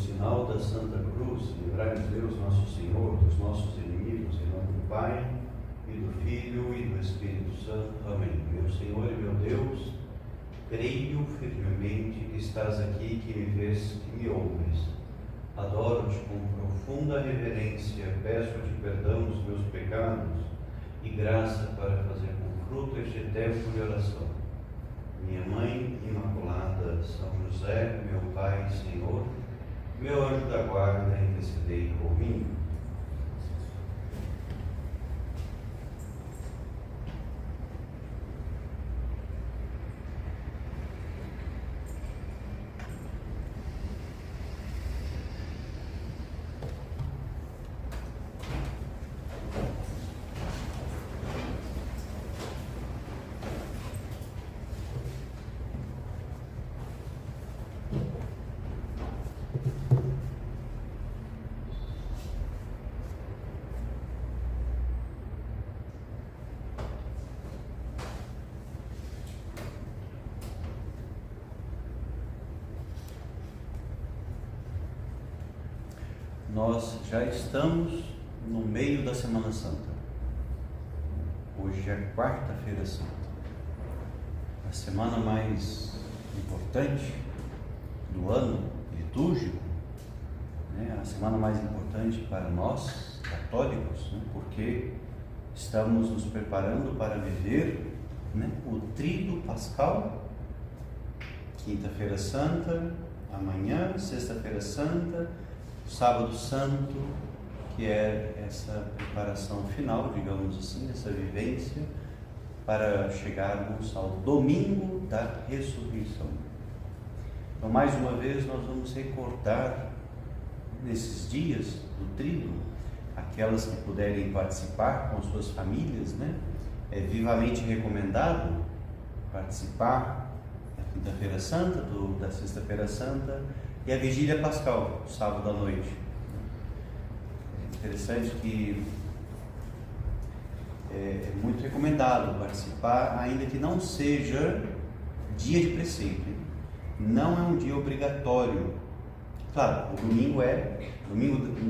sinal da Santa Cruz, livrai-nos Deus, nosso Senhor, dos nossos inimigos, em nome do Pai, e do Filho, e do Espírito Santo. Amém. Meu Senhor e meu Deus, creio firmemente que estás aqui, que me vês, que me ouves. Adoro-te com profunda reverência, peço-te perdão dos meus pecados e graça para fazer com fruto este tempo de oração. Minha Mãe Imaculada, São José, meu Pai e Senhor, meu anjo da guarda, intercedei por mim. Nós já estamos no meio da Semana Santa. Hoje é quarta-feira santa. A semana mais importante do ano litúrgico, né? A semana mais importante para nós, católicos, né? Porque estamos nos preparando para viver, né, o tríduo pascal, quinta-feira santa, amanhã, sexta-feira santa, Sábado Santo, que é essa preparação final, digamos assim, essa vivência, para chegarmos ao domingo da ressurreição. Então, mais uma vez, nós vamos recordar, nesses dias do tríduo, aquelas que puderem participar com suas famílias, né? É vivamente recomendado participar da Quinta-feira Santa, da Sexta-feira Santa, e a Vigília Pascal, sábado à noite. É interessante que é muito recomendado participar, ainda que não seja dia de preceito. Não é um dia obrigatório. Claro, o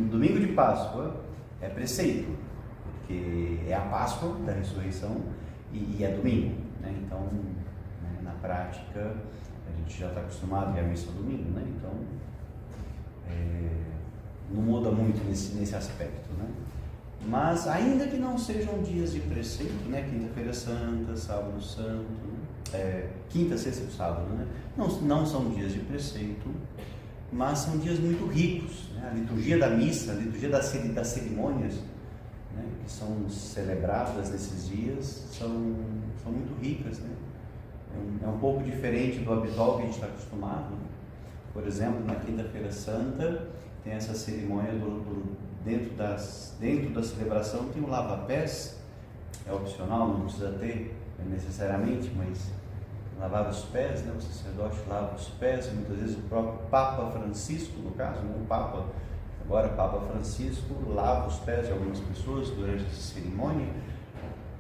domingo de Páscoa é preceito, porque é a Páscoa da ressurreição e é domingo, né? Então, né, na prática, a gente já está acostumado a ir à missa domingo, né? Então, não muda muito nesse aspecto, né? Mas, ainda que não sejam dias de preceito, né? Quinta-feira Santa, Sábado Santo, quinta, sexta e sábado, né? Não são dias de preceito, mas são dias muito ricos, né? A liturgia da missa, a liturgia das cerimônias, né, que são celebradas nesses dias, são muito ricas, né? É um pouco diferente do habitual que a gente está acostumado. Por exemplo, na Quinta-feira Santa tem essa cerimônia dentro da celebração tem o lava-pés, é opcional, não precisa ter necessariamente, mas lavar os pés, né? O sacerdote lava os pés, muitas vezes o próprio Papa Francisco, no caso, né? O Papa Francisco lava os pés de algumas pessoas durante essa cerimônia.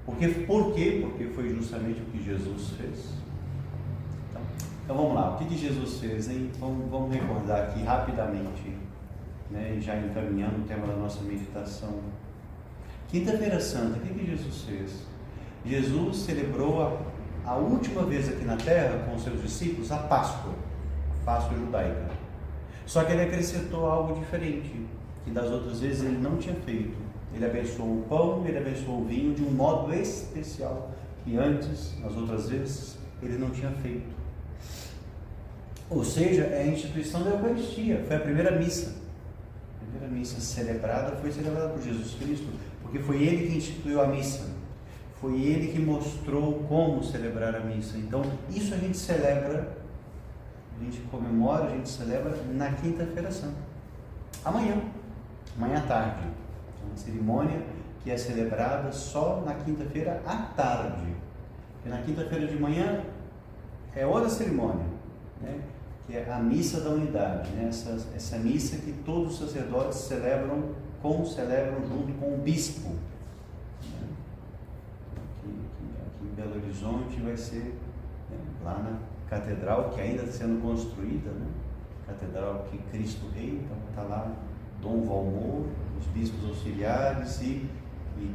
Por quê? Porque foi justamente o que Jesus fez. Então vamos lá, o que Jesus fez, hein? Vamos recordar aqui rapidamente, né? Já encaminhando o tema da nossa meditação. Quinta-feira Santa, o que Jesus fez? Jesus celebrou a última vez aqui na Terra com os seus discípulos a Páscoa judaica. Só que ele acrescentou algo diferente, que das outras vezes ele não tinha feito. Ele abençoou o pão, ele abençoou o vinho de um modo especial, que antes, nas outras vezes, ele não tinha feito. Ou seja, é a instituição da Eucaristia, foi a primeira missa. A primeira missa foi celebrada por Jesus Cristo, porque foi ele que instituiu a missa. Foi ele que mostrou como celebrar a missa. Então, isso a gente celebra, a gente comemora, a gente celebra na Quinta-feira Santa. Amanhã à tarde. É uma cerimônia que é celebrada só na quinta-feira à tarde. Porque na quinta-feira de manhã é outra cerimônia, né? Que é a missa da unidade, né? Essa missa que todos os sacerdotes celebram junto com o bispo. Né? Aqui em Belo Horizonte vai ser, né, lá na catedral, que ainda está sendo construída, né? catedral que Cristo Rei, então está lá Dom Valmor, os bispos auxiliares e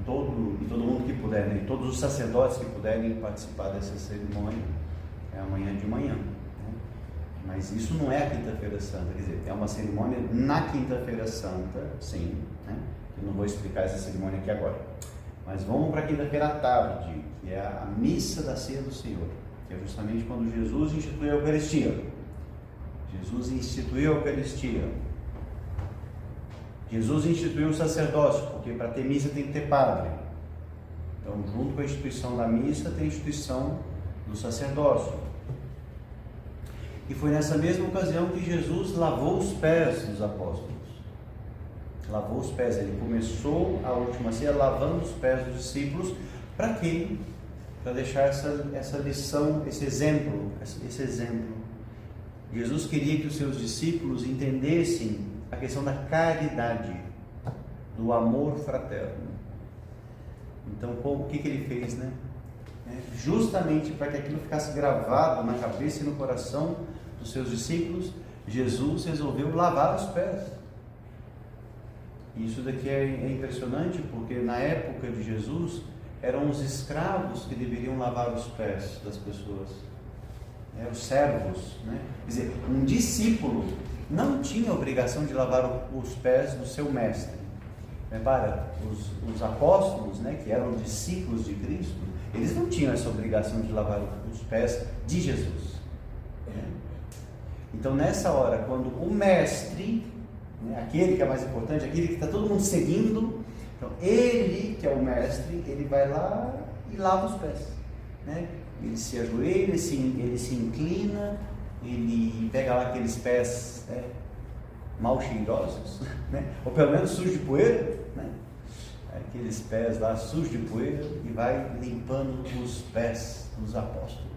todo mundo que puder, né? E todos os sacerdotes que puderem participar dessa cerimônia, é amanhã de manhã, né? Mas isso não é a Quinta-feira Santa, quer dizer, é uma cerimônia na Quinta-feira Santa, sim, né? Eu não vou explicar essa cerimônia aqui agora, mas vamos para a quinta-feira à tarde, que é a missa da ceia do Senhor, que é justamente quando Jesus instituiu a Eucaristia. Jesus instituiu a Eucaristia. Jesus instituiu o sacerdócio, porque para ter missa tem que ter padre. Então, junto com a instituição da missa, tem a instituição do sacerdócio. E foi nessa mesma ocasião que Jesus lavou os pés dos apóstolos. Lavou os pés. Ele começou a última ceia lavando os pés dos discípulos. Para quê? Para deixar essa lição, esse exemplo. Jesus queria que os seus discípulos entendessem a questão da caridade, do amor fraterno. Então, o que ele fez, né? Justamente para que aquilo ficasse gravado na cabeça e no coração dos seus discípulos, Jesus resolveu lavar os pés. Isso daqui é impressionante, porque na época de Jesus eram os escravos que deveriam lavar os pés das pessoas, os servos, né? Quer dizer, um discípulo não tinha obrigação de lavar os pés do seu mestre. Repara, os apóstolos, né, que eram discípulos de Cristo, eles não tinham essa obrigação de lavar os pés de Jesus. Então, nessa hora, quando o mestre, né, aquele que é mais importante, aquele que está todo mundo seguindo, então ele, que é o mestre, ele vai lá e lava os pés, né? Ele se ajoelha, ele se inclina, ele pega lá aqueles pés, né, mal cheirosos, né? Ou pelo menos sujos de poeira, né? Aqueles pés lá sujos de poeira, e vai limpando os pés dos apóstolos,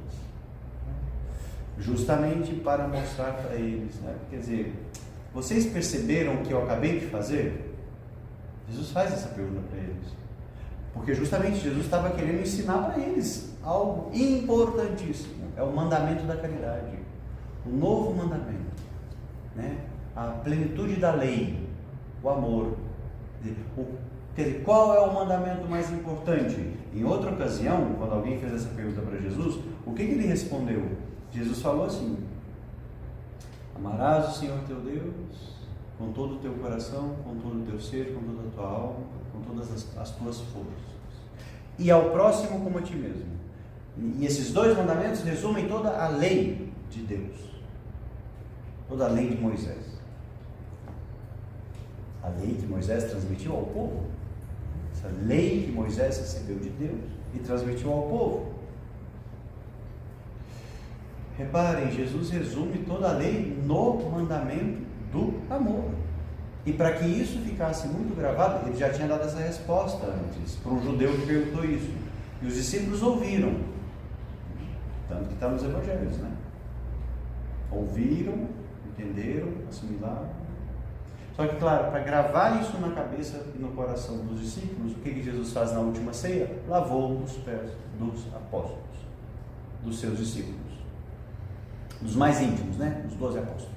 justamente para mostrar para eles, né? Quer dizer, vocês perceberam o que eu acabei de fazer? Jesus faz essa pergunta para eles, porque justamente Jesus estava querendo ensinar para eles algo importantíssimo. É o mandamento da caridade, o novo mandamento, né? A plenitude da lei, o amor. Quer dizer, qual é o mandamento mais importante? Em outra ocasião, quando alguém fez essa pergunta para Jesus, o que ele respondeu? Jesus falou assim: amarás o Senhor teu Deus com todo o teu coração, com todo o teu ser, com toda a tua alma, com todas as tuas forças, e ao próximo como a ti mesmo. E esses dois mandamentos resumem toda a lei de Deus, toda a lei de Moisés. A lei que Moisés transmitiu ao povo, essa lei que Moisés recebeu de Deus e transmitiu ao povo. Reparem, Jesus resume toda a lei no mandamento do amor. E para que isso ficasse muito gravado, ele já tinha dado essa resposta antes, para um judeu que perguntou isso. E os discípulos ouviram, tanto que está nos evangelhos, né? Ouviram, entenderam, assimilaram. Só que, claro, para gravar isso na cabeça e no coração dos discípulos, o que Jesus faz na última ceia? Lavou os pés dos apóstolos, dos seus discípulos, dos mais íntimos, né? Os 12 apóstolos.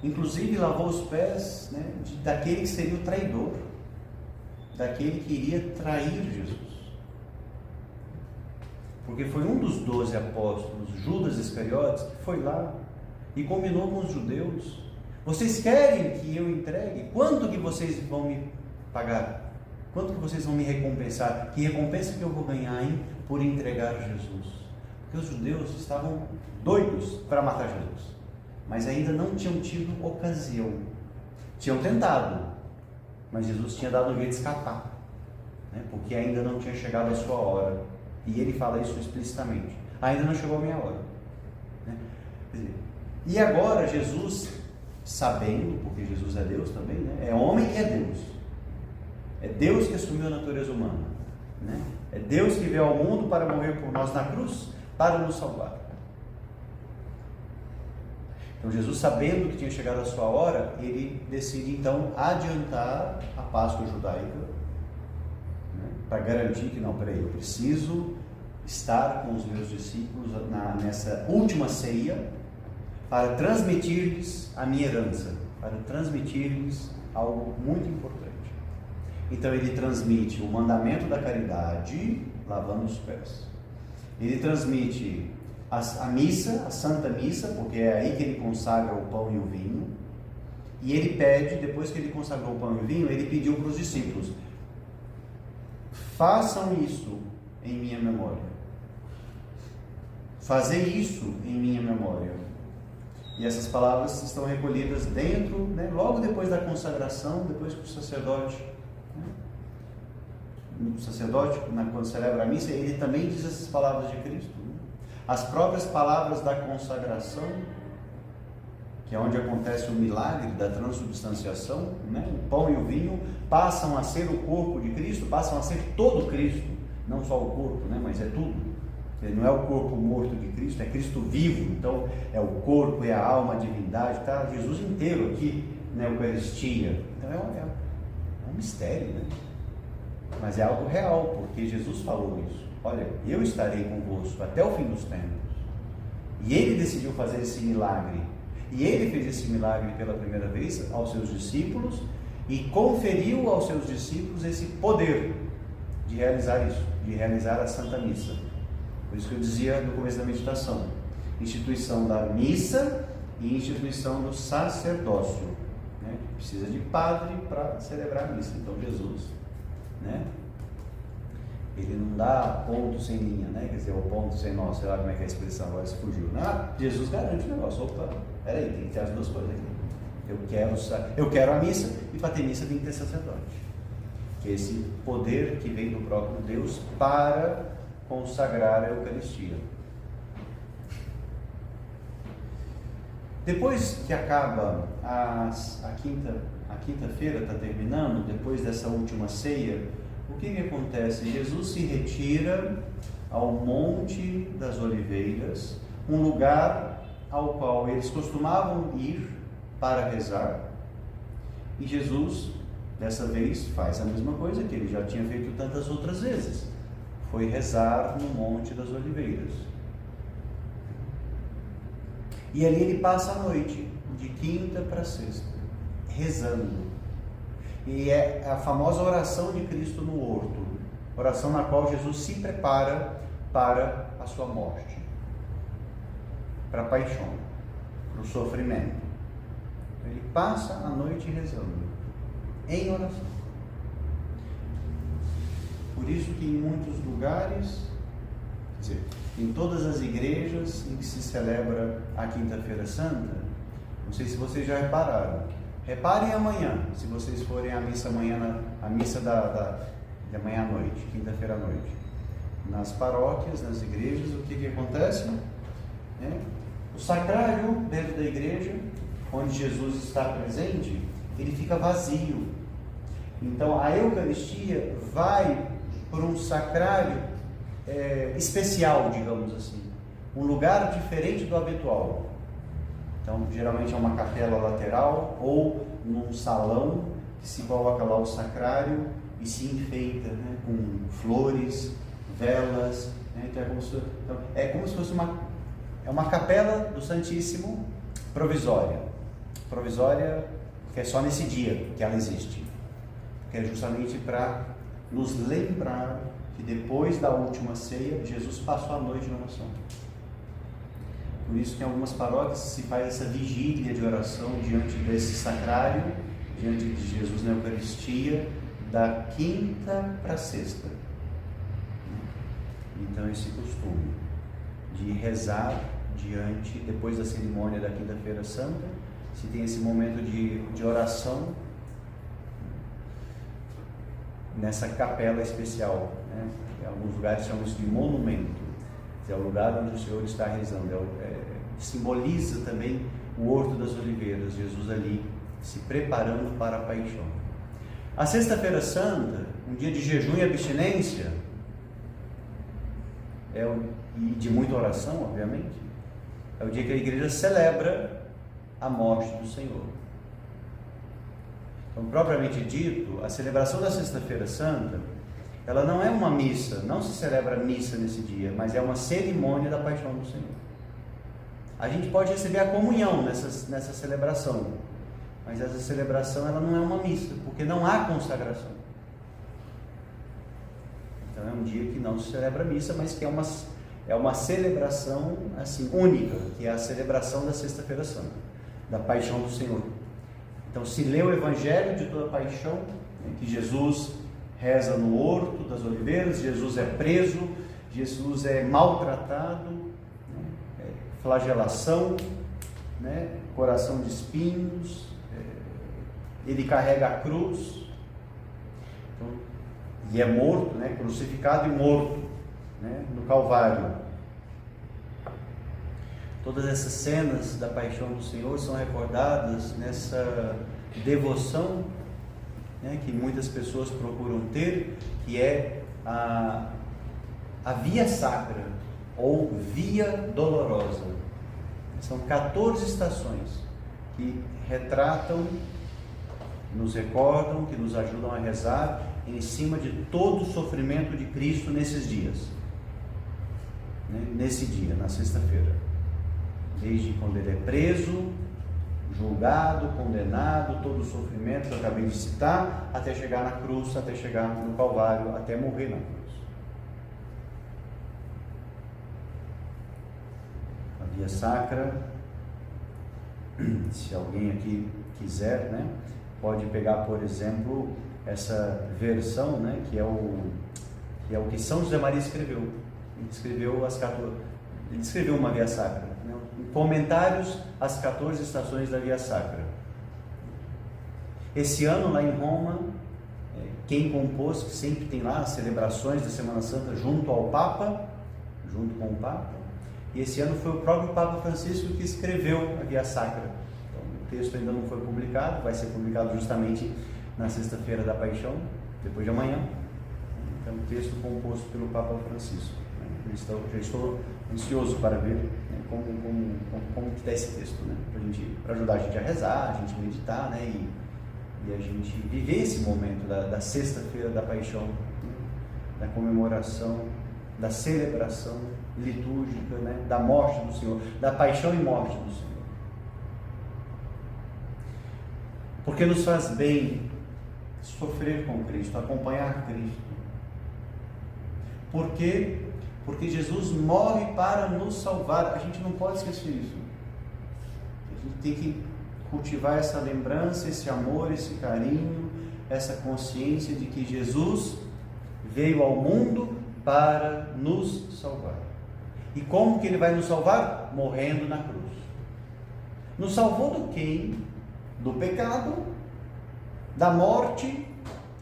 Inclusive lavou os pés, né, daquele que seria o traidor, daquele que iria trair Jesus. Porque foi um dos 12 apóstolos, Judas Iscariotes, que foi lá e combinou com os judeus: vocês querem que eu entregue? Quanto que vocês vão me pagar? Quanto que vocês vão me recompensar? Que recompensa que eu vou ganhar, hein, por entregar Jesus? Porque os judeus estavam doidos para matar Jesus, mas ainda não tinham tido ocasião. Tinham tentado, mas Jesus tinha dado um jeito de escapar, né? Porque ainda não tinha chegado a sua hora. E ele fala isso explicitamente: ainda não chegou a minha hora, né? E agora Jesus, sabendo, porque Jesus é Deus também, né? É homem e é Deus. É Deus que assumiu a natureza humana, né? É Deus que veio ao mundo para morrer por nós na cruz, para nos salvar. Então Jesus, sabendo que tinha chegado a sua hora, ele decide então adiantar a Páscoa judaica, né, para garantir que não, peraí, eu preciso estar com os meus discípulos nessa última ceia para transmitir-lhes a minha herança, para transmitir-lhes algo muito importante. Então ele transmite o mandamento da caridade, lavando os pés. Ele transmite a missa, a Santa Missa, porque é aí que ele consagra o pão e o vinho. E ele pede, depois que ele consagrou o pão e o vinho, ele pediu para os discípulos: façam isso em minha memória. Fazei isso em minha memória. E essas palavras estão recolhidas dentro, logo depois da consagração, depois que o sacerdote, quando celebra a missa, ele também diz essas palavras de Cristo. As próprias palavras da consagração, que é onde acontece o milagre da transubstanciação, o pão e o vinho passam a ser o corpo de Cristo, passam a ser todo Cristo, não só o corpo, mas é tudo. Não é o corpo morto de Cristo, é Cristo vivo. Então é o corpo, é a alma, a divindade, está Jesus inteiro aqui na Eucaristia. Então é um mistério, mas é algo real, porque Jesus falou isso: olha, eu estarei convosco até o fim dos tempos. E ele decidiu fazer esse milagre, e ele fez esse milagre pela primeira vez aos seus discípulos, e conferiu aos seus discípulos esse poder de realizar isso, de realizar a Santa Missa. Por isso que eu dizia no começo da meditação: instituição da missa e instituição do sacerdócio. Precisa de padre para celebrar a missa. Então Jesus, ele não dá ponto sem linha, quer dizer, o ponto sem nó, sei lá como é que é a expressão, agora se fugiu. Jesus garante o negócio. Opa, peraí, tem que ter as duas coisas aqui. Eu quero a missa, e para ter missa tem que ter sacerdote, que é esse poder que vem do próprio Deus para consagrar a Eucaristia. Depois que acaba a quinta-feira, está terminando, depois dessa última ceia, o que acontece? Jesus se retira ao Monte das Oliveiras, um lugar ao qual eles costumavam ir para rezar, e Jesus, dessa vez, faz a mesma coisa que ele já tinha feito tantas outras vezes: foi rezar no Monte das Oliveiras. E ali ele passa a noite, de quinta para sexta, rezando. E é a famosa oração de Cristo no horto, oração na qual Jesus se prepara para a sua morte, para a paixão, para o sofrimento. Ele passa a noite rezando, em oração. Por isso que em muitos lugares, quer dizer, em todas as igrejas em que se celebra a Quinta-feira Santa, não sei se vocês já repararam, reparem amanhã, se vocês forem à missa amanhã, a missa de amanhã à noite, quinta-feira à noite, nas paróquias, nas igrejas, o que acontece? O sacrário dentro da igreja, onde Jesus está presente, ele fica vazio. Então a Eucaristia vai por um sacrário especial, digamos assim, um lugar diferente do habitual. Então geralmente é uma capela lateral ou num salão que se coloca lá o sacrário e se enfeita, com flores, velas, Então é como se fosse uma capela do Santíssimo provisória que é só nesse dia que ela existe, que é justamente para nos lembrar que depois da última ceia, Jesus passou a noite na oração. Por isso que em algumas paróquias se faz essa vigília de oração diante desse sacrário, diante de Jesus na Eucaristia, da quinta para a sexta. Então esse costume de rezar depois da cerimônia da Quinta-feira Santa, se tem esse momento de oração nessa capela especial, Em alguns lugares chamam isso de monumento, é o lugar onde o Senhor está rezando, simboliza também o Horto das Oliveiras, Jesus ali se preparando para a paixão. A Sexta-feira Santa, um dia de jejum e abstinência, e de muita oração, obviamente, é o dia que a igreja celebra a morte do Senhor. Então, propriamente dito, a celebração da Sexta-feira Santa, ela não é uma missa, não se celebra missa nesse dia, mas é uma cerimônia da paixão do Senhor. A gente pode receber a comunhão nessa celebração, mas essa celebração ela não é uma missa, porque não há consagração. Então é um dia que não se celebra missa, mas que é uma celebração assim, única, que é a celebração da Sexta-feira Santa, da paixão do Senhor. Então se lê o Evangelho de toda a paixão, que Jesus reza no Horto das Oliveiras, Jesus é preso, Jesus é maltratado, flagelação, coração de espinhos, ele carrega a cruz, então, e é morto, crucificado e morto, no Calvário. Todas essas cenas da paixão do Senhor são recordadas nessa devoção, que muitas pessoas procuram ter, que é a Via Sacra, ou Via Dolorosa. São 14 estações que retratam, nos recordam, que nos ajudam a rezar em cima de todo o sofrimento de Cristo nesses dias, nesse dia, na sexta-feira, desde quando ele é preso, julgado, condenado, todo o sofrimento que eu acabei de citar, até chegar na cruz, até chegar no Calvário, até morrer na cruz. Via Sacra, se alguém aqui quiser, pode pegar, por exemplo, essa versão, que é o que São José Maria escreveu. Ele escreveu uma Via Sacra, comentários às 14 estações da Via Sacra. Esse ano lá em Roma, quem compôs, que sempre tem lá as celebrações da Semana Santa junto com o Papa, e esse ano foi o próprio Papa Francisco que escreveu a Via Sacra. Então, o texto ainda não foi publicado, vai ser publicado justamente na Sexta-feira da Paixão, depois de amanhã. Então, um texto composto pelo Papa Francisco. Já estou ansioso para ver como que está esse texto, para ajudar a gente a rezar, a gente meditar, e a gente viver esse momento da Sexta-feira da Paixão, da comemoração, da celebração litúrgica, da morte do Senhor, da paixão e morte do Senhor. Porque nos faz bem sofrer com Cristo, acompanhar Cristo. Por quê? Porque Jesus morre para nos salvar. A gente não pode esquecer isso. A gente tem que cultivar essa lembrança, esse amor, esse carinho, essa consciência de que Jesus veio ao mundo para nos salvar. E como que ele vai nos salvar? Morrendo na cruz. Nos salvou do quê? Do pecado, da morte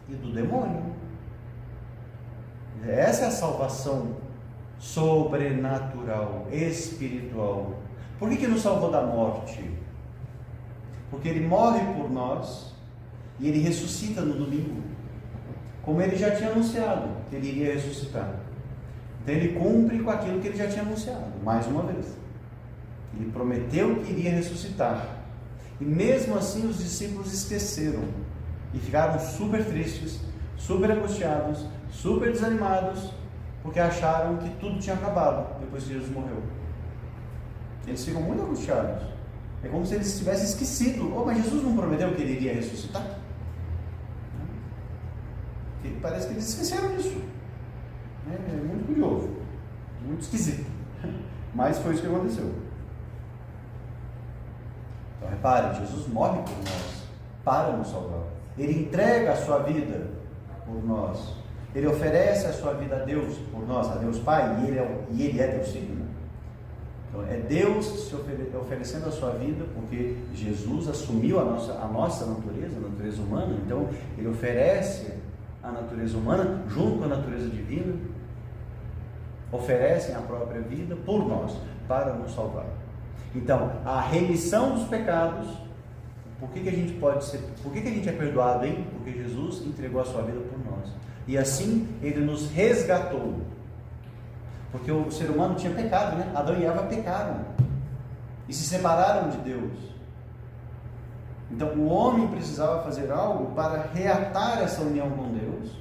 e do demônio. Essa é a salvação sobrenatural, espiritual. Por que nos salvou da morte? Porque ele morre por nós e ele ressuscita no domingo, como ele já tinha anunciado que ele iria ressuscitar. Então ele cumpre com aquilo que ele já tinha anunciado, mais uma vez. Ele prometeu que iria ressuscitar. E mesmo assim os discípulos esqueceram e ficaram super tristes, super angustiados, super desanimados, porque acharam que tudo tinha acabado depois que Jesus morreu. Eles ficam muito angustiados. É como se eles tivessem esquecido. Mas Jesus não prometeu que ele iria ressuscitar? Parece que eles esqueceram disso. É muito curioso, muito esquisito, mas foi isso que aconteceu. Então repare, Jesus morre por nós, para nos salvar. Ele entrega a sua vida por nós. Ele oferece a sua vida a Deus por nós, a Deus Pai, e Ele é Deus Filho. Então é Deus se oferecendo a sua vida, porque Jesus assumiu a nossa natureza, a natureza humana. Então Ele oferece a natureza humana junto com a natureza divina, oferecem a própria vida por nós, para nos salvar. Então, a remissão dos pecados, por que a gente é perdoado, hein? Porque Jesus entregou a sua vida por nós, e assim Ele nos resgatou, porque o ser humano tinha pecado, Adão e Eva pecaram, e se separaram de Deus. Então o homem precisava fazer algo para reatar essa união com Deus,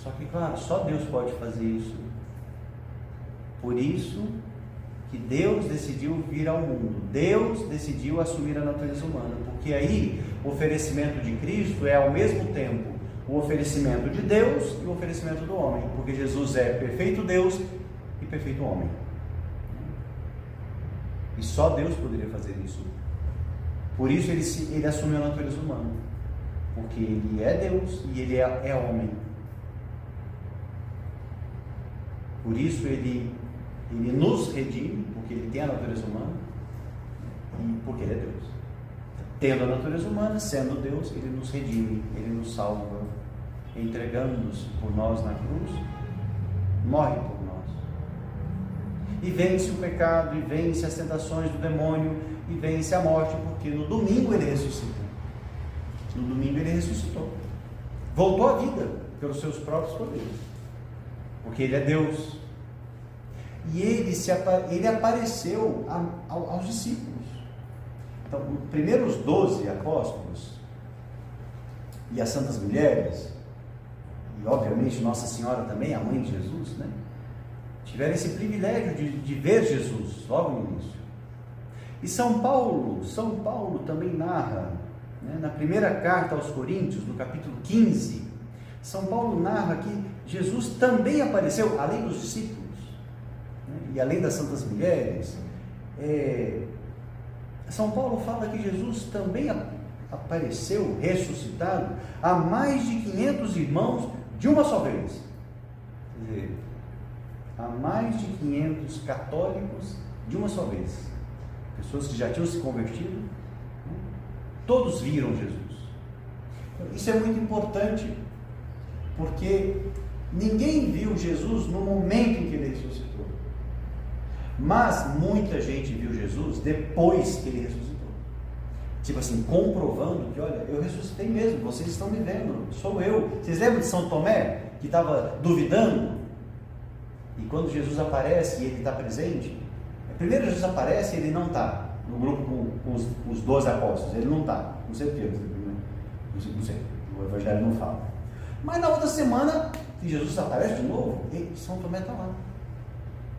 Só que, claro, só Deus pode fazer isso. Por isso que Deus decidiu vir ao mundo. Deus decidiu assumir a natureza humana. Porque aí, o oferecimento de Cristo é ao mesmo tempo o oferecimento de Deus e o oferecimento do homem. Porque Jesus é perfeito Deus e perfeito homem. E só Deus poderia fazer isso. Por isso ele assumiu a natureza humana. Porque ele é Deus e ele é homem. Por isso ele nos redime, porque ele tem a natureza humana e porque ele é Deus. Tendo a natureza humana, sendo Deus, ele nos redime, ele nos salva, entregando-nos por nós na cruz, morre por nós. E vence o pecado, e vence as tentações do demônio, e vence a morte, porque no domingo ele ressuscita. No domingo ele ressuscitou. Voltou à vida pelos seus próprios poderes. Porque ele é Deus. E ele apareceu aos discípulos. Então, primeiro os 12 apóstolos e as santas mulheres, e obviamente Nossa Senhora também, a mãe de Jesus, né? Tiveram esse privilégio de ver Jesus logo no início. E São Paulo também narra, né, na primeira carta aos Coríntios, no capítulo 15, São Paulo narra que Jesus também apareceu, além dos discípulos, né, e além das santas mulheres. São Paulo fala que Jesus também apareceu, ressuscitado, a mais de 500 irmãos de uma só vez. Quer dizer, a mais de 500 católicos de uma só vez. Pessoas que já tinham se convertido, né? Todos viram Jesus. Isso é muito importante, porque ninguém viu Jesus no momento em que ele ressuscitou, mas muita gente viu Jesus depois que ele ressuscitou. Tipo assim, comprovando que, olha, eu ressuscitei mesmo, vocês estão me vendo, sou eu. Vocês lembram de São Tomé, que estava duvidando? E quando Jesus aparece e ele está presente, primeiro Jesus aparece e ele não está no grupo com os 12 apóstolos, ele não está, não sei porquê, não sei, o Evangelho não fala. Mas na outra semana, Jesus aparece de novo, e São Tomé está lá.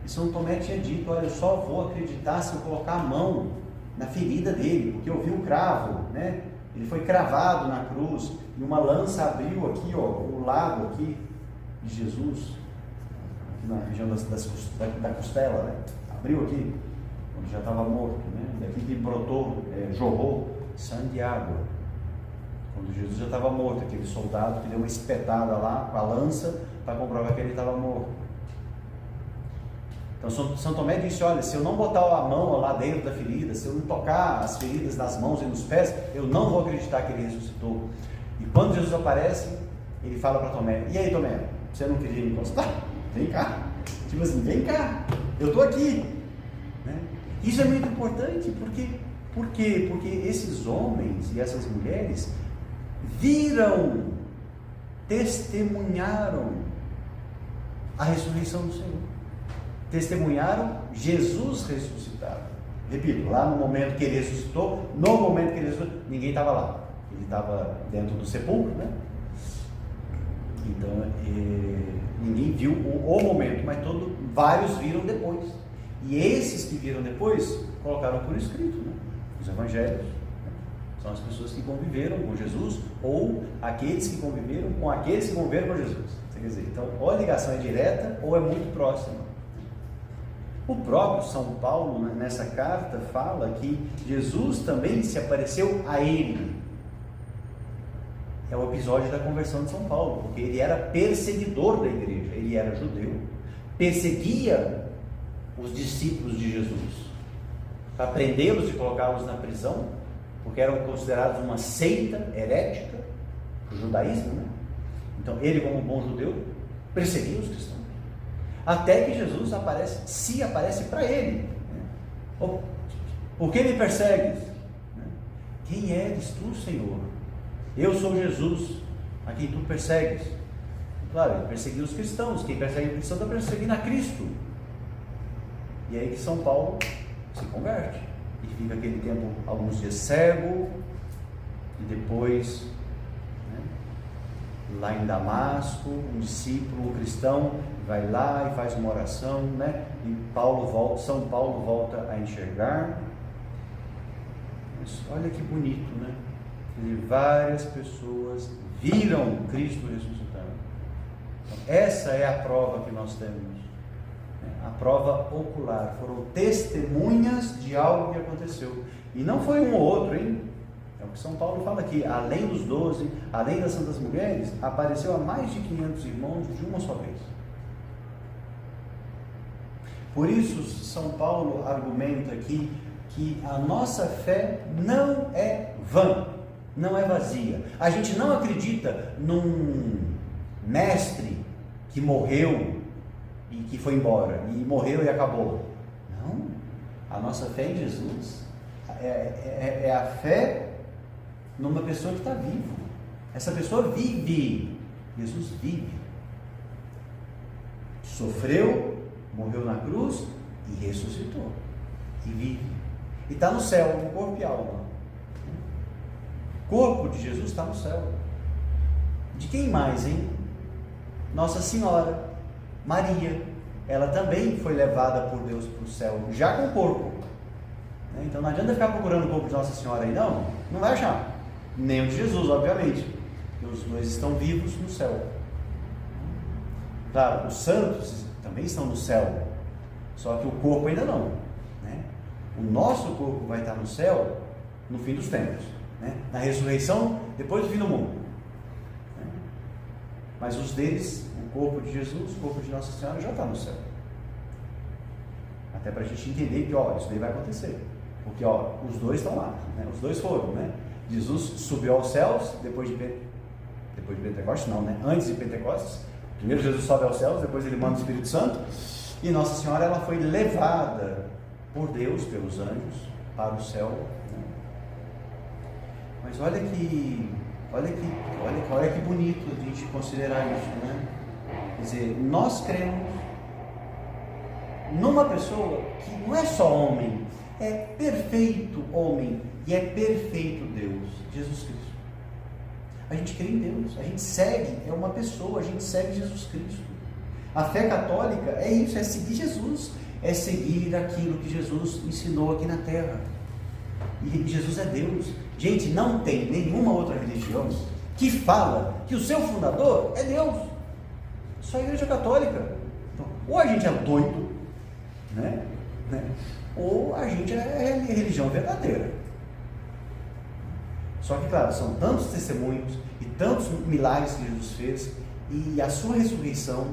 E São Tomé tinha dito, olha, eu só vou acreditar se eu colocar a mão na ferida dele, porque eu vi o cravo, né? Ele foi cravado na cruz, e uma lança abriu aqui, ó, o lado aqui de Jesus, na região da costela, né? Abriu aqui, onde já estava morto, né? Daqui que brotou, jorrou sangue e água, quando Jesus já estava morto, aquele soldado que deu uma espetada lá com a lança para comprovar que ele estava morto. Então São Tomé disse, olha, se eu não botar a mão lá dentro da ferida, se eu não tocar as feridas nas mãos e nos pés, eu não vou acreditar que ele ressuscitou. E quando Jesus aparece, ele fala para Tomé, e aí Tomé, você não queria encostar? Vem cá, tipo assim, vem cá, eu estou aqui, né? Isso é muito importante, por quê? Porque esses homens e essas mulheres viram, testemunharam a ressurreição do Senhor, testemunharam Jesus ressuscitado. Repito, lá no momento que ele ressuscitou, ninguém estava lá, ele estava dentro do sepulcro, né? Então, ninguém viu o momento, mas vários viram depois. E esses que viram depois, colocaram por escrito, né? Os evangelhos, né? São as pessoas que conviveram com Jesus, ou aqueles que conviveram com aqueles que conviveram com Jesus. Quer dizer, então, ou a ligação é direta, ou é muito próxima. O próprio São Paulo, nessa carta, fala que Jesus também se apareceu a ele. É o episódio da conversão de São Paulo, porque ele era perseguidor da igreja, ele era judeu, perseguia os discípulos de Jesus, para prendê-los e colocá-los na prisão, porque eram considerados uma seita herética, o judaísmo, né? Então ele, como um bom judeu, perseguia os cristãos, até que Jesus aparece para ele, né? Oh, por que me persegues? Quem és tu, Senhor? Eu sou Jesus, a quem tu persegues. Claro, ele perseguiu os cristãos. Quem persegue o cristão está perseguindo a Cristo. E aí que São Paulo se converte e fica aquele tempo, alguns dias cego, e depois, né, lá em Damasco, um discípulo, um cristão, vai lá e faz uma oração, né? E São Paulo volta a enxergar. Mas olha que bonito, né? E várias pessoas viram Cristo ressuscitando. Então, essa é a prova que nós temos, né? A prova ocular. Foram testemunhas de algo que aconteceu. E não foi um ou outro, hein? É o que São Paulo fala aqui. Além dos 12, além das santas mulheres, apareceu a mais de 500 irmãos de uma só vez. Por isso, São Paulo argumenta aqui que a nossa fé não é vã, não é vazia. A gente não acredita num mestre que morreu e que foi embora, e morreu e acabou. Não, a nossa fé em Jesus é a fé numa pessoa que está viva. Essa pessoa vive, Jesus vive, sofreu, morreu na cruz e ressuscitou, e vive, e está no céu, no corpo e alma. O corpo de Jesus está no céu. De quem mais, hein? Nossa Senhora, Maria, ela também foi levada por Deus para o céu, já com o corpo. Então não adianta ficar procurando o corpo de Nossa Senhora aí, não vai achar, nem o de Jesus, obviamente, porque os dois estão vivos no céu. Claro, os santos também estão no céu, só que o corpo ainda não, né? O nosso corpo vai estar no céu no fim dos tempos, né? Na ressurreição, depois do fim do mundo, né? Mas os deles, o corpo de Jesus, o corpo de Nossa Senhora já está no céu, até para a gente entender que isso daí vai acontecer, porque os dois estão lá, né? Os dois foram, né? Jesus subiu aos céus depois de Pentecostes, não, né? Antes de Pentecostes. Primeiro Jesus sobe aos céus, depois ele manda o Espírito Santo, e Nossa Senhora, ela foi levada por Deus, pelos anjos, para o céu, né? Mas olha que bonito a gente considerar isso, né? Quer dizer, nós cremos numa pessoa que não é só homem, é perfeito homem e é perfeito Deus, Jesus Cristo. A gente crê em Deus, a gente segue, é uma pessoa, a gente segue Jesus Cristo. A fé católica é isso, é seguir Jesus, é seguir aquilo que Jesus ensinou aqui na terra. E Jesus é Deus. Gente, não tem nenhuma outra religião que fala que o seu fundador é Deus. Só a Igreja Católica. Então, ou a gente é doido, né? Ou a gente é religião verdadeira. Só que, claro, são tantos testemunhos e tantos milagres que Jesus fez, e a sua ressurreição,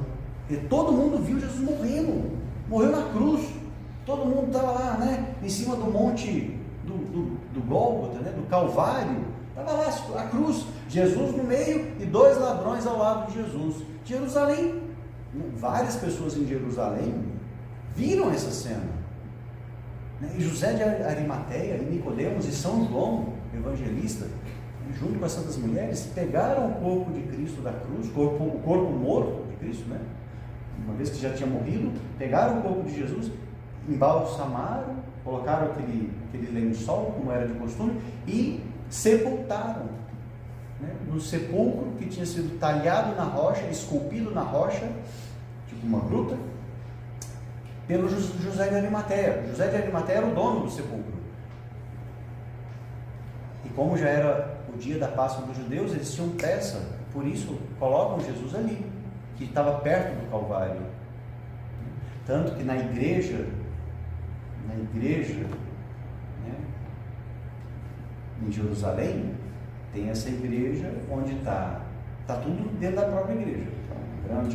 e todo mundo viu Jesus morreu na cruz, todo mundo estava lá, né, em cima do monte do Gólgota, né, do Calvário, estava lá a cruz, Jesus no meio e 2 ladrões ao lado de Jesus. Jerusalém, várias pessoas em Jerusalém viram essa cena, né? E José de Arimateia, e Nicodemos e São João evangelista, junto com as santas mulheres, pegaram o corpo de Cristo da cruz, o corpo morto de Cristo, né? Uma vez que já tinha morrido, pegaram o corpo de Jesus, embalsamaram, colocaram aquele lençol, como era de costume, e sepultaram, né? No sepulcro que tinha sido talhado na rocha, esculpido na rocha, tipo uma gruta, pelo José de Arimateia. José de Arimateia era o dono do sepulcro. E como já era o dia da Páscoa dos judeus, eles tinham pressa, por isso colocam Jesus ali, que estava perto do Calvário. Tanto que na igreja, né, em Jerusalém, tem essa igreja onde está tudo dentro da própria igreja.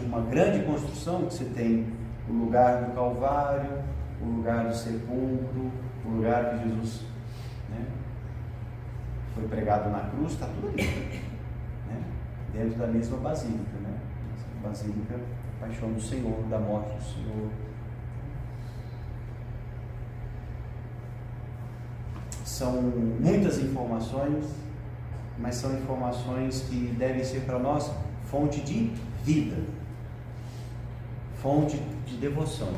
Uma grande construção que você tem o lugar do Calvário, o lugar do sepulcro, o lugar que Jesus, né, foi pregado na cruz, está tudo ali, né, dentro da mesma basílica, né, basílica, a paixão do Senhor, da morte do Senhor. São muitas informações, mas são informações que devem ser para nós fonte de vida, fonte de devoção,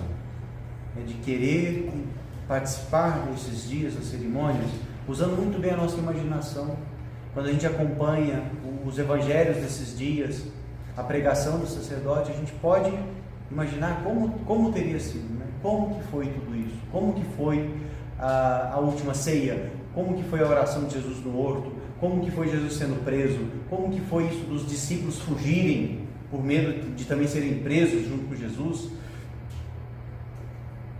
de querer participar desses dias, das cerimônias, usando muito bem a nossa imaginação, quando a gente acompanha os evangelhos desses dias, a pregação do sacerdote, a gente pode imaginar como teria sido, né? Como que foi tudo isso, como que foi a última ceia, como que foi a oração de Jesus no horto, como que foi Jesus sendo preso, como que foi isso dos discípulos fugirem por medo de também serem presos junto com Jesus,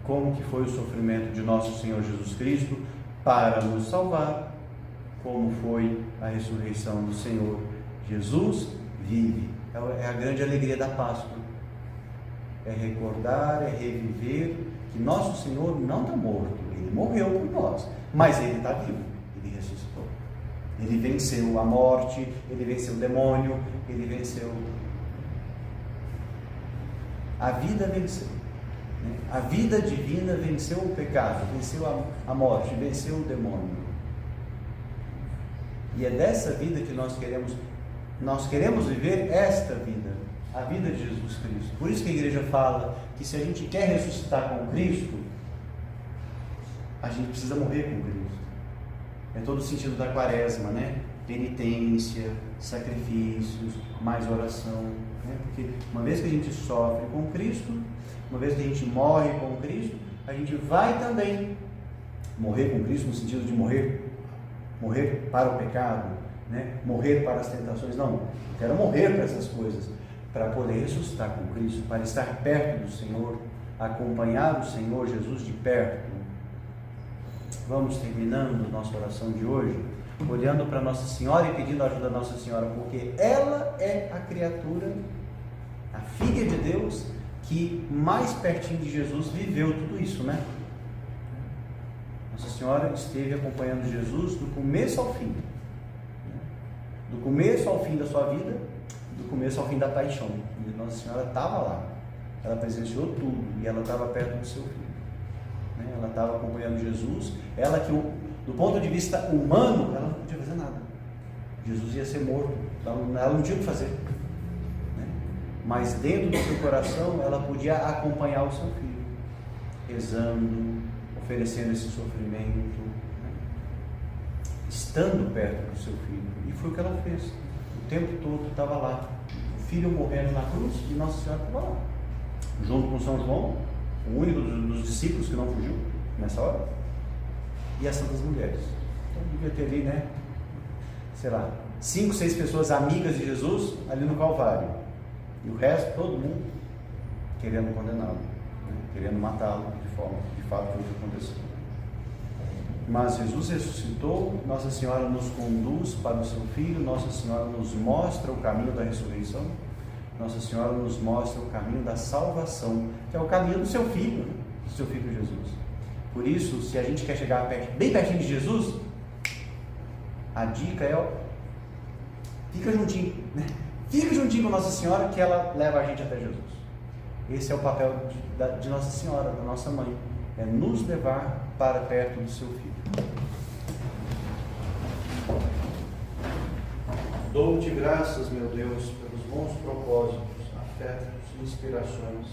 como que foi o sofrimento de nosso Senhor Jesus Cristo para nos salvar, como foi a ressurreição do Senhor. Jesus vive. É a grande alegria da Páscoa. É recordar, é reviver que nosso Senhor não está morto. Ele morreu por nós, mas Ele está vivo. Ele ressuscitou. Ele venceu a morte, Ele venceu o demônio, Ele venceu... A vida venceu. A vida divina venceu o pecado, venceu a morte, venceu o demônio. E é dessa vida que nós queremos viver esta vida, a vida de Jesus Cristo. Por isso que a igreja fala que se a gente quer ressuscitar com Cristo, a gente precisa morrer com Cristo. É todo o sentido da quaresma, né? Penitência, sacrifícios, mais oração, né? Porque uma vez que a gente sofre com Cristo, uma vez que a gente morre com Cristo, a gente vai também morrer com Cristo no sentido de morrer para o pecado, né? Morrer para as tentações. Não, eu quero morrer para essas coisas, para poder ressuscitar com Cristo, para estar perto do Senhor, acompanhar o Senhor Jesus de perto. Vamos terminando nossa oração de hoje, olhando para Nossa Senhora e pedindo a ajuda da Nossa Senhora, porque ela é a criatura, a filha de Deus, que mais pertinho de Jesus viveu tudo isso, né? Nossa Senhora esteve acompanhando Jesus do começo ao fim, do começo ao fim da sua vida, do começo ao fim da paixão. E Nossa Senhora estava lá, ela presenciou tudo e ela estava perto do seu filho, né? Ela estava acompanhando Jesus, ela que do ponto de vista humano, ela não podia fazer nada. Jesus ia ser morto, ela não tinha o que fazer. Mas dentro do seu coração, ela podia acompanhar o seu filho, rezando, oferecendo esse sofrimento, né? Estando perto do seu filho. E foi o que ela fez. O tempo todo estava lá. O filho morrendo na cruz e Nossa Senhora estava lá. Junto com São João, o único dos discípulos que não fugiu nessa hora, e as santas mulheres. Então devia ter ali, né? Sei lá, 5, 6 pessoas amigas de Jesus ali no Calvário. E o resto, todo mundo querendo condená-lo, né? Querendo matá-lo, de fato foi o que aconteceu. Mas Jesus ressuscitou, Nossa Senhora nos conduz para o seu Filho, Nossa Senhora nos mostra o caminho da ressurreição, Nossa Senhora nos mostra o caminho da salvação, que é o caminho do seu Filho, né? Do seu Filho Jesus. Por isso, se a gente quer chegar bem pertinho de Jesus, a dica é, fica juntinho, né? Fica juntinho com Nossa Senhora, que ela leva a gente até Jesus. Esse é o papel de Nossa Senhora, da nossa mãe, é nos levar para perto do seu Filho. Dou-te graças, meu Deus, pelos bons propósitos, afetos e inspirações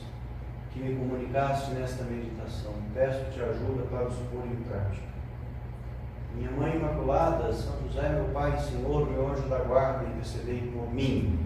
que me comunicaste nesta meditação. Peço-te ajuda para os pôr em prática. Minha Mãe Imaculada, São José, meu Pai e Senhor, meu anjo da guarda, intercedei por mim.